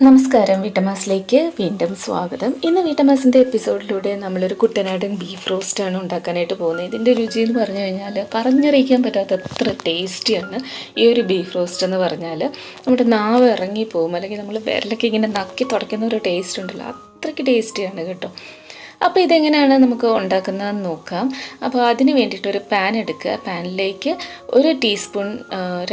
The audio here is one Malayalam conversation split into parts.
നമസ്കാരം, വീട്ടമ്മാസിലേക്ക് വീണ്ടും സ്വാഗതം. ഇന്ന് വീട്ടമ്മാസിൻ്റെ എപ്പിസോഡിലൂടെ നമ്മളൊരു കുട്ടനാടൻ ബീഫ് റോസ്റ്റാണ് ഉണ്ടാക്കാനായിട്ട് പോകുന്നത്. ഇതിൻ്റെ രുചി എന്ന് പറഞ്ഞു കഴിഞ്ഞാൽ പറഞ്ഞറിയിക്കാൻ പറ്റാത്തത്ര ടേസ്റ്റിയാണ് ഈ ഒരു ബീഫ് റോസ്റ്റ് എന്ന് പറഞ്ഞാൽ. നമ്മുടെ നാവ് ഇറങ്ങിപ്പോവും, അല്ലെങ്കിൽ നമ്മൾ വിരലൊക്കെ ഇങ്ങനെ നക്കി തുടയ്ക്കുന്ന ഒരു ടേസ്റ്റ് ഉണ്ടല്ലോ, അത്രയ്ക്ക് ടേസ്റ്റിയാണ് കേട്ടോ. അപ്പോൾ ഇതെങ്ങനെയാണ് നമുക്ക് ഉണ്ടാക്കുന്നതെന്ന് നോക്കാം. അപ്പോൾ അതിന് വേണ്ടിയിട്ടൊരു പാൻ എടുക്കുക. പാനിലേക്ക് 1 ടീസ്പൂൺ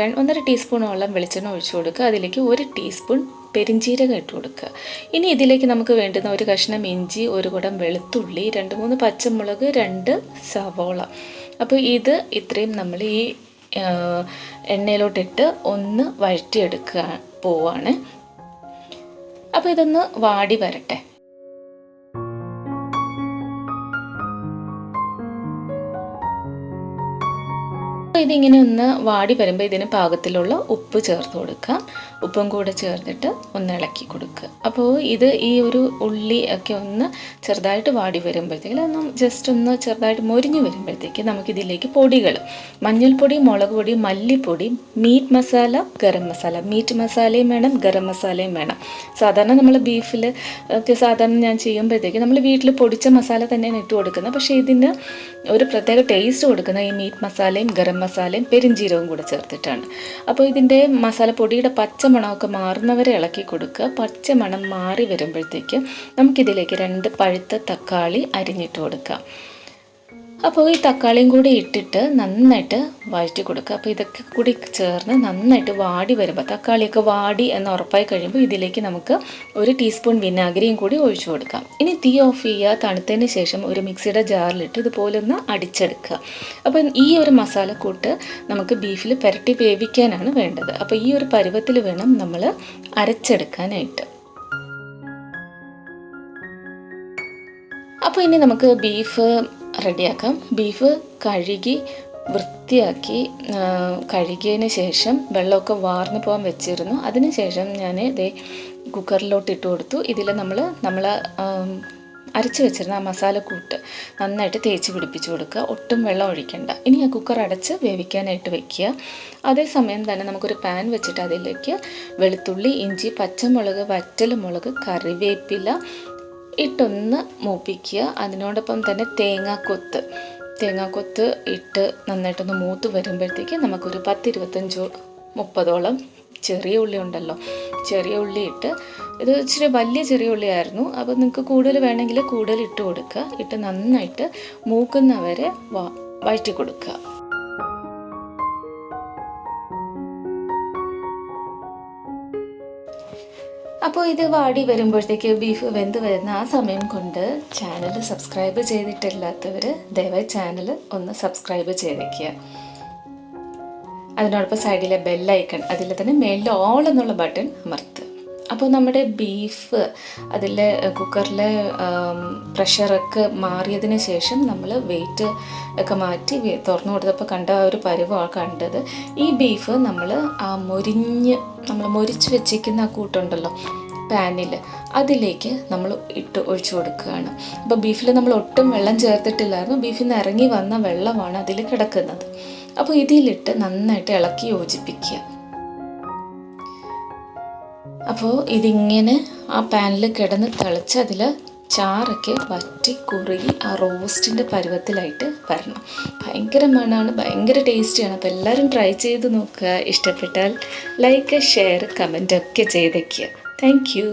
1.5 ടീസ്പൂണോളം വെളിച്ചെണ്ണ ഒഴിച്ചു കൊടുക്കുക. അതിലേക്ക് 1 ടീസ്പൂൺ പെരിഞ്ചീരകം ഇട്ട് കൊടുക്കുക. ഇനി ഇതിലേക്ക് നമുക്ക് വേണ്ടുന്ന 1 കഷ്ണം ഇഞ്ചി, 1 കുടം വെളുത്തുള്ളി, 2-3 പച്ചമുളക്, 2 സവോള. അപ്പോൾ ഇത് ഇത്രയും നമ്മൾ ഈ എണ്ണയിലോട്ടിട്ട് ഒന്ന് വഴറ്റിയെടുക്കുക പോവാണ്. അപ്പോൾ ഇതൊന്ന് വാടി വരട്ടെ. അപ്പോൾ ഇതിങ്ങനെ ഒന്ന് വാടി വരുമ്പോൾ ഇതിന് പാകത്തിലുള്ള ഉപ്പ് ചേർത്ത് കൊടുക്കാം. ഉപ്പും കൂടെ ചേർത്തിട്ട് ഒന്ന് ഇളക്കി കൊടുക്കുക. അപ്പോൾ ഇത് ഈ ഒരു ഉള്ളി ഒക്കെ ഒന്ന് ചെറുതായിട്ട് വാടി വരുമ്പോഴത്തേക്കും ഒന്ന് ജസ്റ്റ് ഒന്ന് ചെറുതായിട്ട് മൊരിഞ്ഞ് വരുമ്പോഴത്തേക്ക് നമുക്കിതിലേക്ക് പൊടികൾ, മഞ്ഞൾപ്പൊടി, മുളക് പൊടി, മല്ലിപ്പൊടി, മീറ്റ് മസാല, ഗരം മസാല. മീറ്റ് മസാലയും വേണം, ഗരം മസാലയും വേണം. സാധാരണ നമ്മൾ ബീഫിൽ ഒക്കെ സാധാരണ ഞാൻ ചെയ്യുമ്പോഴത്തേക്ക് നമ്മൾ വീട്ടിൽ പൊടിച്ച മസാല തന്നെയാണ് ഇട്ട് കൊടുക്കുന്നത്. പക്ഷേ ഇതിന് ഒരു പ്രത്യേക ടേസ്റ്റ് കൊടുക്കുന്ന ഈ മീറ്റ് മസാലയും ഗരം മസാലയും പെരിഞ്ചീരവും കൂടെ ചേർത്തിട്ടാണ്. അപ്പോൾ ഇതിൻ്റെ മസാലപ്പൊടിയുടെ പച്ചമണമൊക്കെ മാറുന്നവരെ ഇളക്കി കൊടുക്കുക. പച്ചമണം മാറി വരുമ്പോഴത്തേക്ക് നമുക്കിതിലേക്ക് 2 പഴുത്ത തക്കാളി അരിഞ്ഞിട്ട് കൊടുക്കാം. അപ്പോൾ ഈ തക്കാളിയും കൂടി ഇട്ടിട്ട് നന്നായിട്ട് വഴറ്റി കൊടുക്കുക. അപ്പോൾ ഇതൊക്കെ കൂടി ചേർന്ന് നന്നായിട്ട് വാടി വരുമ്പോൾ, തക്കാളിയൊക്കെ വാടി എന്ന് ഉറപ്പായി കഴിയുമ്പോൾ ഇതിലേക്ക് നമുക്ക് 1 ടീസ്പൂൺ വിനാഗിരിയും കൂടി ഒഴിച്ചു കൊടുക്കാം. ഇനി തീ ഓഫ് ചെയ്യുക. തണുത്തതിന് ശേഷം ഒരു മിക്സിയുടെ ജാറിലിട്ട് ഇതുപോലെ ഒന്ന് അടിച്ചെടുക്കുക. അപ്പോൾ ഈ ഒരു മസാലക്കൂട്ട് നമുക്ക് ബീഫിൽ പുരട്ടി വേവിക്കാനാണ് വേണ്ടത്. അപ്പോൾ ഈ ഒരു പരുവത്തിൽ വേണം നമ്മൾ അരച്ചെടുക്കാനായിട്ട്. അപ്പോൾ ഇനി നമുക്ക് ബീഫ് റെഡിയാക്കാം. ബീഫ് കഴുകി വൃത്തിയാക്കി കഴുകിയതിന് ശേഷം വെള്ളമൊക്കെ വാർന്നു പോകാൻ വെച്ചിരുന്നു. അതിന് ശേഷം ഞാൻ ഇതേ കുക്കറിലോട്ട് ഇട്ട് കൊടുത്തു. ഇതിൽ നമ്മൾ അരച്ച് വെച്ചിരുന്ന ആ മസാലക്കൂട്ട് നന്നായിട്ട് തേച്ച് പിടിപ്പിച്ച് കൊടുക്കുക. ഒട്ടും വെള്ളം ഒഴിക്കണ്ട. ഇനി ആ കുക്കർ അടച്ച് വേവിക്കാനായിട്ട് വെക്കുക. അതേസമയം തന്നെ നമുക്കൊരു പാൻ വെച്ചിട്ട് അതിലേക്ക് വെളുത്തുള്ളി, ഇഞ്ചി, പച്ചമുളക്, വറ്റൽമുളക്, കറിവേപ്പില ഇട്ടൊന്ന് മൂപ്പിക്കുക. അതിനോടൊപ്പം തന്നെ തേങ്ങാക്കൊത്ത് ഇട്ട് നന്നായിട്ടൊന്ന് മൂത്ത് വരുമ്പോഴത്തേക്ക് നമുക്കൊരു 10-25-30ഓളം ചെറിയ ഉള്ളി ഉണ്ടല്ലോ, ചെറിയ ഉള്ളി ഇട്ട്, ഇത് ഇച്ചിരി വലിയ ചെറിയ ഉള്ളിയായിരുന്നു. അപ്പോൾ നിങ്ങൾക്ക് കൂടുതൽ വേണമെങ്കിൽ കൂടുതൽ ഇട്ട് കൊടുക്കുക. ഇട്ട് നന്നായിട്ട് മൂക്കുന്നവരെ വഴറ്റി കൊടുക്കുക. അപ്പോൾ ഇത് വാടി വരുമ്പോഴത്തേക്ക് ബീഫ് വെന്ത് വരുന്ന ആ സമയം കൊണ്ട് ചാനൽ സബ്സ്ക്രൈബ് ചെയ്തിട്ടില്ലാത്തവർ ദയവായി ചാനൽ ഒന്ന് സബ്സ്ക്രൈബ് ചെയ്തേക്കുക. അതിനോടൊപ്പം സൈഡിലെ ബെല്ലൈക്കൺ, അതിൽ തന്നെ മേളിൽ ഓൾ എന്നുള്ള ബട്ടൺ അമർത്തുക. അപ്പോൾ നമ്മുടെ ബീഫ് അതിൽ കുക്കറിലെ പ്രഷറൊക്കെ മാറിയതിന് ശേഷം നമ്മൾ വെയിറ്റ് ഒക്കെ മാറ്റി തുറന്നു കൊടുത്തപ്പോൾ കണ്ട ആ ഒരു പരുവമാണ് കണ്ടത്. ഈ ബീഫ് നമ്മൾ മൊരിച്ച് വെച്ചിരിക്കുന്ന ആ കൂട്ടുണ്ടല്ലോ പാനിൽ, അതിലേക്ക് നമ്മൾ ഒഴിച്ചു കൊടുക്കുകയാണ്. അപ്പോൾ ബീഫിൽ നമ്മൾ ഒട്ടും വെള്ളം ചേർത്തിട്ടില്ലായിരുന്നു. ബീഫിൽ നിന്ന് ഇറങ്ങി വന്ന വെള്ളമാണ് അതിൽ കിടക്കുന്നത്. അപ്പോൾ ഇതിലിട്ട് നന്നായിട്ട് ഇളക്കി യോജിപ്പിക്കുക. അപ്പോൾ ഇതിങ്ങനെ ആ പാനിൽ കിടന്ന് തിളച്ച് അതിൽ ചാറൊക്കെ വറ്റി കുറുകി ആ റോസ്റ്റിൻ്റെ പരുവത്തിലായിട്ട് വരണം. ഭയങ്കര മണമാണ്, ഭയങ്കര ടേസ്റ്റിയാണ്. അപ്പോൾ എല്ലാവരും ട്രൈ ചെയ്ത് നോക്കുക. ഇഷ്ടപ്പെട്ടാൽ ലൈക്ക്, ഷെയർ, കമൻ്റ് ഒക്കെ ചെയ്തേക്കുക. Thank you.